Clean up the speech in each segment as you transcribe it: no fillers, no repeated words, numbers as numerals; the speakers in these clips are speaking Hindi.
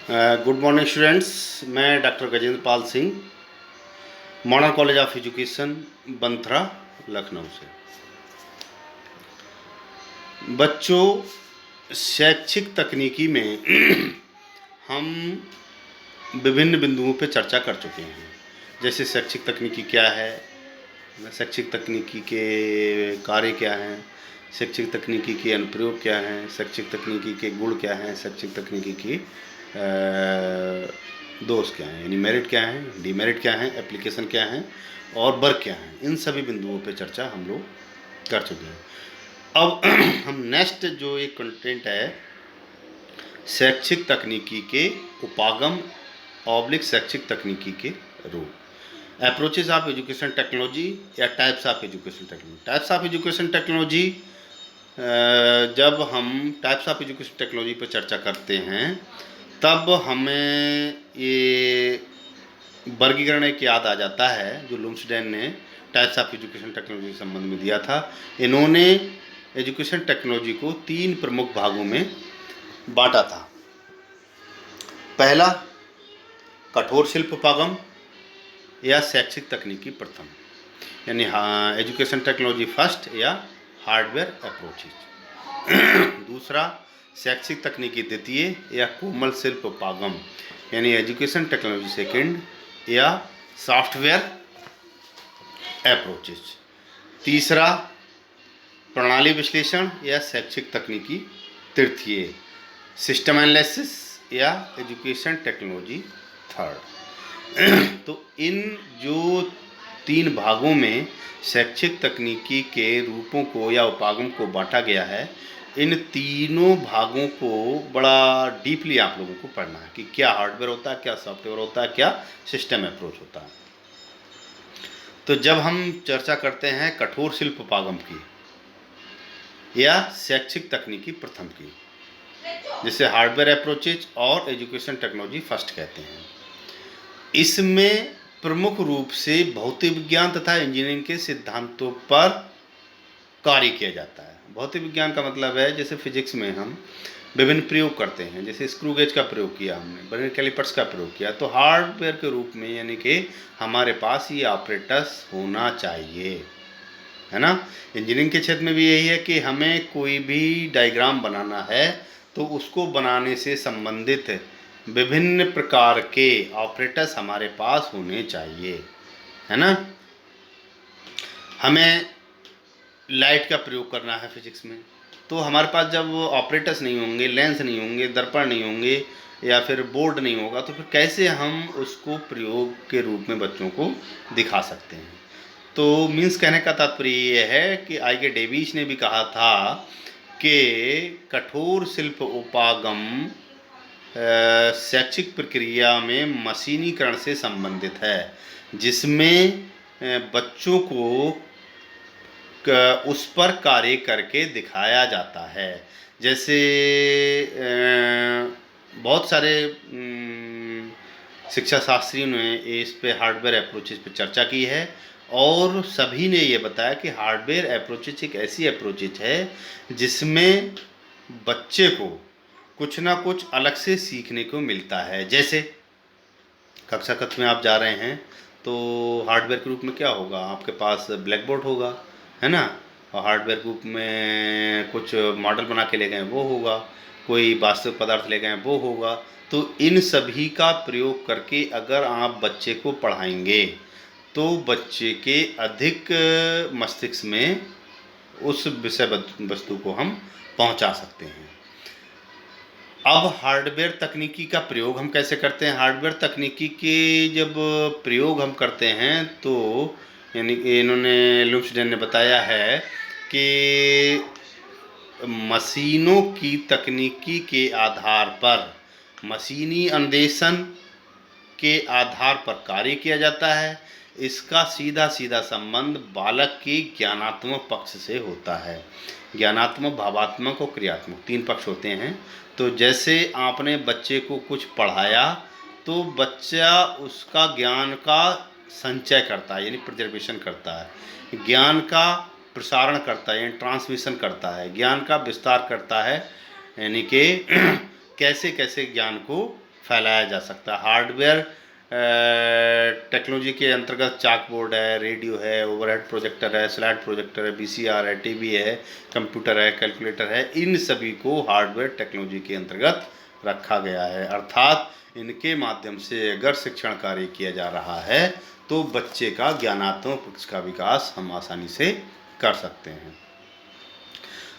Good morning students. मैं doctor Gajendra Pal Singh, modern college of education, Banthra, Lucknow से। बच्चों, शैक्षिक तकनीकी में हम विभिन्न बिंदुओं पर चर्चा कर चुके हैं। जैसे शैक्षिक तकनीकी क्या है, शैक्षिक तकनीकी के कार्य क्या हैं, शैक्षिक तकनीकी के अनुप्रयोग क्या हैं, शैक्षिक तकनीकी के गुण क्या हैं, शैक्षिक तकनीकी की दोष क्या हैं, यानी मेरिट क्या हैं, डीमेरिट क्या हैं, एप्लीकेशन क्या हैं और वर्क क्या हैं। इन सभी बिंदुओं पे चर्चा हम लोग कर चुके हैं। अब हम नेक्स्ट जो एक कंटेंट है, शैक्षिक तकनीकी के उपागम ऑब्लिक शैक्षिक तकनीकी के रूप, अप्रोचेस ऑफ एजुकेशन टेक्नोलॉजी या types of education technology. Types of education technology, जब हम टाइप्स ऑफ एजुकेशन टेक्नोलॉजी पर चर्चा करते हैं तब हमें ये वर्गीकरण एक याद आ जाता है जो लुम्सडेन ने टाइप्स ऑफ एजुकेशन टेक्नोलॉजी के संबंध में दिया था। इन्होंने एजुकेशन टेक्नोलॉजी को 3 प्रमुख भागों में बांटा था। पहला, कठोर शिल्प उपागम या शैक्षिक तकनीकी प्रथम, यानी एजुकेशन टेक्नोलॉजी फर्स्ट या हार्डवेयर अप्रोचेज। दूसरा, शैक्षिक तकनीकी द्वितीय या कोमल शिल्प उपागम, यानी एजुकेशन टेक्नोलॉजी सेकंड या सॉफ्टवेयर अप्रोचेज। तीसरा, प्रणाली विश्लेषण या शैक्षिक तकनीकी तृतीय, सिस्टम एनालिसिस या एजुकेशन टेक्नोलॉजी थर्ड। तो इन जो 3 भागों में शैक्षिक तकनीकी के रूपों को या उपागम को बांटा गया है, इन तीनों भागों को बड़ा डीपली आप लोगों को पढ़ना है कि क्या हार्डवेयर होता है, क्या सॉफ्टवेयर होता है, क्या सिस्टम अप्रोच होता है। तो जब हम चर्चा करते हैं कठोर शिल्प उपागम की या शैक्षिक तकनीकी प्रथम की, जिसे हार्डवेयर अप्रोचेज और एजुकेशन टेक्नोलॉजी फर्स्ट कहते हैं, इसमें प्रमुख रूप से भौतिक विज्ञान तथा इंजीनियरिंग के सिद्धांतों पर कार्य किया जाता है। भौतिक विज्ञान का मतलब है जैसे फिजिक्स में हम विभिन्न प्रयोग करते हैं, जैसे स्क्रू गेज का प्रयोग किया हमने, बर्नियर कैलिपर्स का प्रयोग किया, तो हार्डवेयर के रूप में यानी कि हमारे पास ये ऑपरेटर्स होना चाहिए, है ना। इंजीनियरिंग के क्षेत्र में भी यही है कि हमें कोई भी डायग्राम बनाना है तो उसको बनाने से संबंधित विभिन्न प्रकार के ऑपरेटर्स हमारे पास होने चाहिए, है ना। हमें लाइट का प्रयोग करना है फिजिक्स में, तो हमारे पास जब ऑपरेटर्स नहीं होंगे, लेंस नहीं होंगे, दर्पण नहीं होंगे या फिर बोर्ड नहीं होगा, तो फिर कैसे हम उसको प्रयोग के रूप में बच्चों को दिखा सकते हैं। तो मीन्स कहने का तात्पर्य ये है कि आईके डेविस ने भी कहा था कि कठोर शिल्प उपागम शैक्षिक प्रक्रिया में मशीनीकरण से संबंधित है, जिसमें बच्चों को उस पर कार्य करके दिखाया जाता है। जैसे बहुत सारे शिक्षा शास्त्रियों ने इस पे हार्डवेयर अप्रोचेज पे चर्चा की है और सभी ने ये बताया कि हार्डवेयर अप्रोचेज एक ऐसी अप्रोचेज है जिसमें बच्चे को कुछ ना कुछ अलग से सीखने को मिलता है। जैसे कक्षा कक्ष में आप जा रहे हैं तो हार्डवेयर के रूप में क्या होगा, आपके पास ब्लैक बोर्ड होगा, है ना, और हार्डवेयर ग्रुप में कुछ मॉडल बना के ले गए वो होगा, कोई वास्तविक पदार्थ ले गए वो होगा। तो इन सभी का प्रयोग करके अगर आप बच्चे को पढ़ाएंगे तो बच्चे के अधिक मस्तिष्क में उस विषय वस्तु को हम पहुंचा सकते हैं। अब हार्डवेयर तकनीकी का प्रयोग हम कैसे करते हैं। हार्डवेयर तकनीकी के जब प्रयोग हम करते हैं तो यानी इन्होंने लुम्सडेन ने बताया है कि मशीनों की तकनीकी के आधार पर, मशीनी अन्वेषण के आधार पर कार्य किया जाता है। इसका सीधा सीधा संबंध बालक के ज्ञानात्मक पक्ष से होता है। ज्ञानात्मक, भावात्मक और क्रियात्मक 3 पक्ष होते हैं। तो जैसे आपने बच्चे को कुछ पढ़ाया तो बच्चा उसका ज्ञान का संचय करता है, यानी प्रिजर्वेशन करता है, ज्ञान का प्रसारण करता है यानी ट्रांसमिशन करता है, ज्ञान का विस्तार करता है, यानी कि कैसे कैसे ज्ञान को फैलाया जा सकता है। हार्डवेयर टेक्नोलॉजी के अंतर्गत चाक बोर्ड है, रेडियो है, ओवरहेड प्रोजेक्टर है, स्लाइड प्रोजेक्टर है, वीसीआर है, टीवी है, कंप्यूटर है, कैलकुलेटर है, इन सभी को हार्डवेयर टेक्नोलॉजी के अंतर्गत रखा गया है। अर्थात इनके माध्यम से अगर शिक्षण कार्य किया जा रहा है तो बच्चे का ज्ञानात्मक का विकास हम आसानी से कर सकते हैं।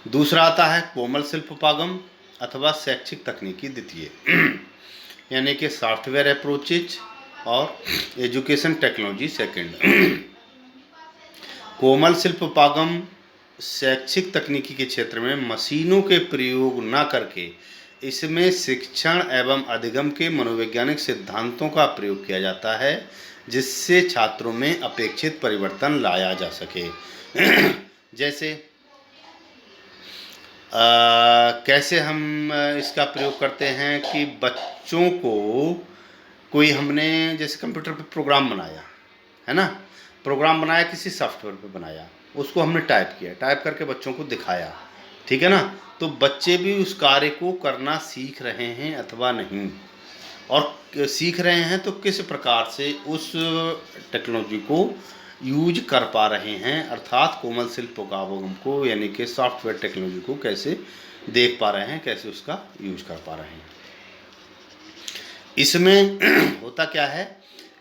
दूसरा आता है कोमल शिल्पोपागम अथवा शैक्षिक तकनीकी द्वितीय यानी कि सॉफ्टवेयर अप्रोचेज और एजुकेशन टेक्नोलॉजी सेकंड। कोमल शिल्पोपागम शैक्षिक तकनीकी के क्षेत्र में मशीनों के प्रयोग न करके इसमें शिक्षण एवं अधिगम के मनोवैज्ञानिक सिद्धांतों का प्रयोग किया जाता है, जिससे छात्रों में अपेक्षित परिवर्तन लाया जा सके। जैसे कैसे हम इसका प्रयोग करते हैं कि बच्चों को कोई हमने जैसे कंप्यूटर पे प्रोग्राम बनाया है ना, प्रोग्राम बनाया किसी सॉफ्टवेयर पे बनाया, उसको हमने टाइप किया, टाइप करके बच्चों को दिखाया, ठीक है ना, तो बच्चे भी उस कार्य को करना सीख रहे हैं अथवा नहीं, और सीख रहे हैं तो किस प्रकार से उस टेक्नोलॉजी को यूज कर पा रहे हैं, अर्थात कोमल शिल्पोपागम को यानी कि सॉफ्टवेयर टेक्नोलॉजी को कैसे देख पा रहे हैं, कैसे उसका यूज कर पा रहे हैं। इसमें होता क्या है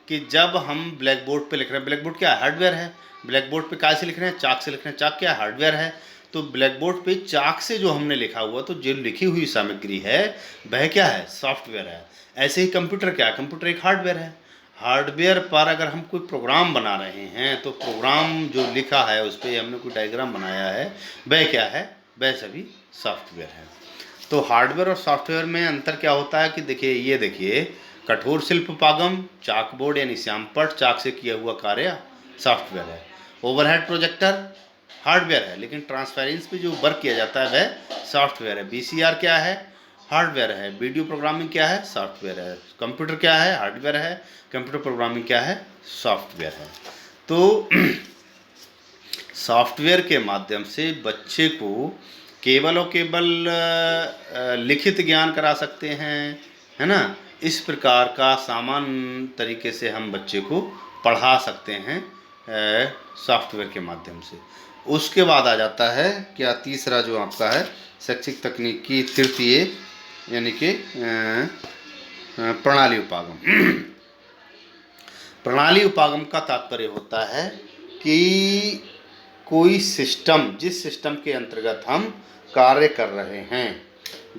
कि जब हम ब्लैक बोर्ड पे लिख रहे हैं, ब्लैक बोर्ड क्या है, हार्डवेयर है, ब्लैक बोर्ड पे काय से लिख रहे हैं, चाक से लिख रहे हैं, चाक क्या है, हार्डवेयर है, तो ब्लैक बोर्ड पे चाक से जो हमने लिखा हुआ तो जो लिखी हुई सामग्री है वह क्या है, सॉफ्टवेयर है। ऐसे ही कंप्यूटर क्या है, कंप्यूटर एक हार्डवेयर है, हार्डवेयर पर अगर हम कोई प्रोग्राम बना रहे हैं तो प्रोग्राम जो लिखा है उस पर हमने कोई डायग्राम बनाया है वह क्या है, वह सभी सॉफ्टवेयर है। तो हार्डवेयर और सॉफ्टवेयर में अंतर क्या होता है कि देखिए, ये देखिए, कठोर शिल्पोपागम चाक बोर्ड यानी श्यामपट्ट चाक से किया हुआ कार्य सॉफ्टवेयर है, ओवरहेड प्रोजेक्टर हार्डवेयर है, लेकिन ट्रांसपेरेंस पे जो वर्क किया जाता है वह सॉफ्टवेयर है, वीसीआर क्या है, हार्डवेयर है, वीडियो प्रोग्रामिंग क्या है, सॉफ्टवेयर है, कंप्यूटर क्या है, हार्डवेयर है, कंप्यूटर प्रोग्रामिंग क्या है, सॉफ्टवेयर है। तो सॉफ्टवेयर के माध्यम से बच्चे को केवल और केवल लिखित ज्ञान करा सकते हैं, है ना, इस प्रकार का सामान्य तरीके से हम बच्चे को पढ़ा सकते हैं सॉफ्टवेयर के माध्यम से। उसके बाद आ जाता है क्या, तीसरा जो आपका है शैक्षिक तकनीकी तृतीय यानी कि प्रणाली उपागम। प्रणाली उपागम का तात्पर्य होता है कि कोई सिस्टम, जिस सिस्टम के अंतर्गत हम कार्य कर रहे हैं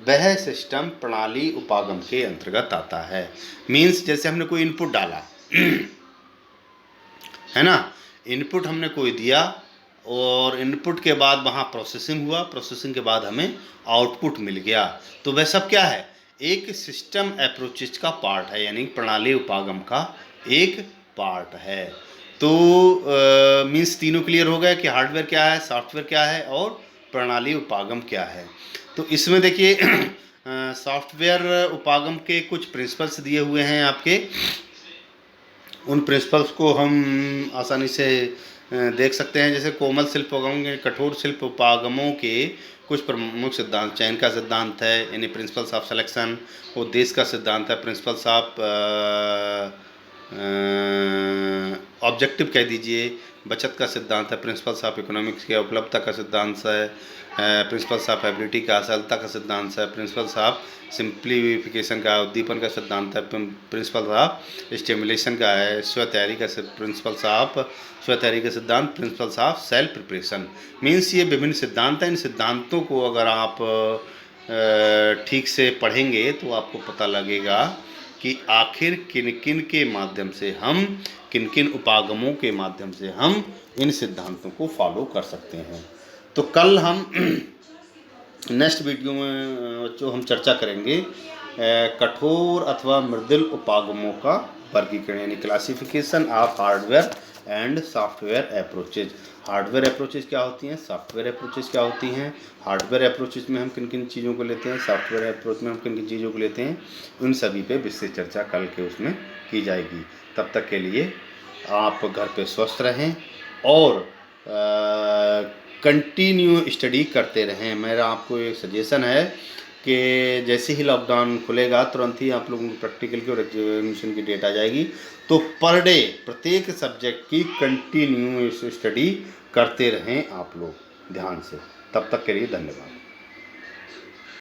वह सिस्टम प्रणाली उपागम के अंतर्गत आता है। मीन्स जैसे हमने कोई इनपुट डाला है ना, इनपुट हमने कोई दिया और इनपुट के बाद वहाँ प्रोसेसिंग हुआ, प्रोसेसिंग के बाद हमें आउटपुट मिल गया, तो वह सब क्या है, एक सिस्टम अप्रोचेज का पार्ट है, यानी प्रणाली उपागम का एक पार्ट है। तो मीन्स तीनों क्लियर हो गया कि हार्डवेयर क्या है, सॉफ्टवेयर क्या है और प्रणाली उपागम क्या है। तो इसमें देखिए सॉफ्टवेयर उपागम के कुछ प्रिंसिपल्स दिए हुए हैं आपके, उन प्रिंसिपल्स को हम आसानी से देख सकते हैं। जैसे कोमल शिल्पोपागम के, कठोर शिल्पोपागमों के कुछ प्रमुख सिद्धांत, चयन का सिद्धांत है यानी प्रिंसिपल्स ऑफ सिलेक्शन, उद्देश्य का सिद्धांत है प्रिंसिपल्स ऑफ ऑब्जेक्टिव कह दीजिए, बचत का सिद्धांत है प्रिंसिपल्स ऑफ इकोनॉमिक्स के, उपलब्धता का सिद्धांत है प्रिंसिपल्स ऑफ एबिलिटी का, असलता का सिद्धांत है प्रिंसिपल्स ऑफ सिंप्लीफिकेशन का, उद्दीपन का सिद्धांत है प्रिंसिपल्स ऑफ स्टिमुलेशन का है, स्व तैयारी का प्रिंसिपल्स ऑफ स्व तैयारी का सिद्धांत principles of self preparation. Means ये विभिन्न सिद्धांत हैं, इन सिद्धांतों को अगर आप ठीक से पढ़ेंगे तो आपको पता लगेगा कि आखिर किन किन के माध्यम से हम, किन किन उपागमों के माध्यम से हम इन सिद्धांतों को फॉलो कर सकते हैं। तो कल हम नेक्स्ट वीडियो में जो हम चर्चा करेंगे कठोर अथवा मृदुल उपागमों का वर्गीकरण यानी classification of hardware and software approaches. Hardware approaches क्या होती हैं, सॉफ्टवेयर अप्रोचेज क्या होती हैं, हार्डवेयर अप्रोचेज में हम किन किन चीज़ों को लेते हैं, सॉफ्टवेयर अप्रोच में हम किन किन चीज़ों को लेते हैं, उन सभी पे विस्तृत चर्चा कल के उसमें की जाएगी। तब तक के लिए आप घर पे स्वस्थ रहें और कंटिन्यू स्टडी करते रहें। मेरा आपको एक सजेशन है कि जैसे ही लॉकडाउन खुलेगा तुरंत ही आप लोगों को प्रैक्टिकल की और एग्जामिनेशन की डेट आ जाएगी। तो पर डे प्रत्येक सब्जेक्ट की कंटिन्यू स्टडी करते रहें आप लोग ध्यान से। तब तक के लिए धन्यवाद।